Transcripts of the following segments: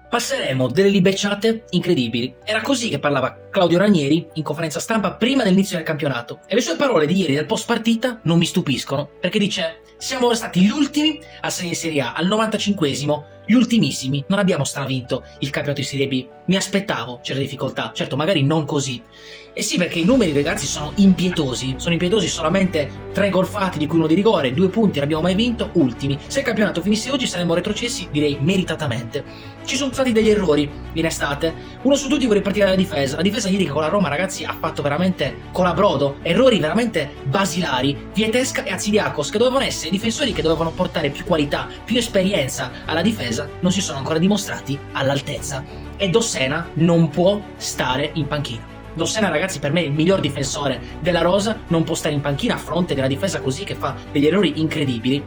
Passeremo delle libecciate incredibili. Era così che parlava Claudio Ranieri in conferenza stampa prima dell'inizio del campionato. E le sue parole di ieri del post partita non mi stupiscono, perché dice: siamo stati gli ultimi a salire in Serie A, al 95esimo, gli ultimissimi, non abbiamo stravinto il campionato di Serie B. Mi aspettavo certe difficoltà, certo magari non così. E sì, perché i numeri, ragazzi, sono impietosi, solamente 3 gol fatti, di cui uno di rigore, 2 punti, non abbiamo mai vinto, ultimi. Se il campionato finisse oggi saremmo retrocessi, direi meritatamente. Ci sono stati degli errori in estate, uno su tutti vorrei partire dalla difesa. La difesa ieri con la Roma, ragazzi, ha fatto veramente colabrodo, errori veramente basilari. Vietesca e Hatzidakos, che dovevano essere difensori che dovevano portare più qualità, più esperienza alla difesa, non si sono ancora dimostrati all'altezza. E Dossena non può stare in panchina. Dossena, ragazzi, per me è il miglior difensore della rosa, non può stare in panchina a fronte della difesa così che fa degli errori incredibili.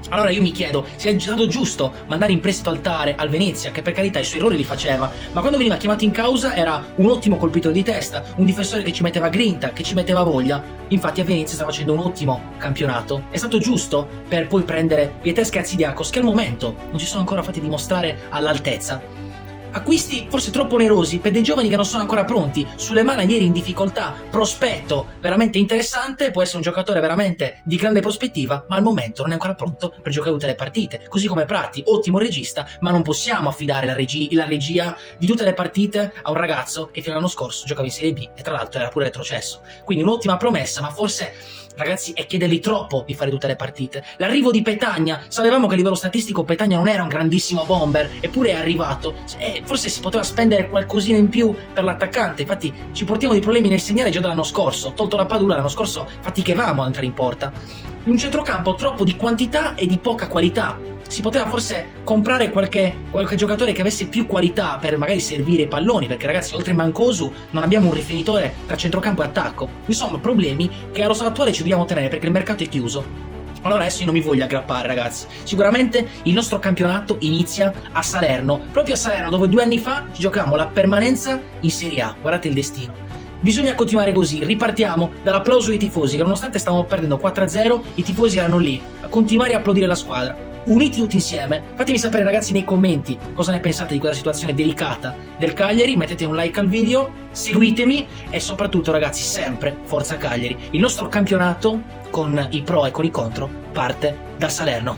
Allora io mi chiedo se è stato giusto mandare in prestito al Venezia, che per carità i suoi errori li faceva, ma quando veniva chiamato in causa era un ottimo colpitore di testa, un difensore che ci metteva grinta, che ci metteva voglia. Infatti a Venezia sta facendo un ottimo campionato. È stato giusto per poi prendere Vietesca e Hatzidakos, che al momento non si sono ancora fatti dimostrare all'altezza. Acquisti forse troppo onerosi per dei giovani che non sono ancora pronti. Sulemana ieri in difficoltà, prospetto veramente interessante, può essere un giocatore veramente di grande prospettiva, ma al momento non è ancora pronto per giocare tutte le partite. Così come Prati, ottimo regista, ma non possiamo affidare la regia di tutte le partite a un ragazzo che fino all'anno scorso giocava in Serie B e tra l'altro era pure retrocesso. Quindi un'ottima promessa, ma forse, ragazzi, è chiedergli troppo di fare tutte le partite. L'arrivo di Petagna, sapevamo che a livello statistico Petagna non era un grandissimo bomber, eppure è arrivato. Forse si poteva spendere qualcosina in più per l'attaccante, infatti ci portiamo dei problemi nel segnare già dall'anno scorso. Tolto la Padula, l'anno scorso faticavamo ad entrare in porta. Un centrocampo troppo di quantità e di poca qualità. Si poteva forse comprare qualche giocatore che avesse più qualità per magari servire i palloni, perché ragazzi, oltre a Mancosu non abbiamo un riferitore tra centrocampo e attacco. Insomma, problemi che allo stato attuale ci dobbiamo tenere perché il mercato è chiuso. Allora adesso io non mi voglio aggrappare, ragazzi. Sicuramente il nostro campionato inizia a Salerno, proprio a Salerno, dove 2 anni fa ci giocavamo la permanenza in Serie A. Guardate il destino. Bisogna continuare così, ripartiamo dall'applauso dei tifosi, che nonostante stavamo perdendo 4-0, i tifosi erano lì a continuare a applaudire la squadra. Uniti tutti insieme. Fatemi sapere, ragazzi, nei commenti cosa ne pensate di quella situazione delicata del Cagliari. Mettete un like al video, seguitemi e soprattutto, ragazzi, sempre forza Cagliari. Il nostro campionato, con i pro e con i contro, parte da Salerno.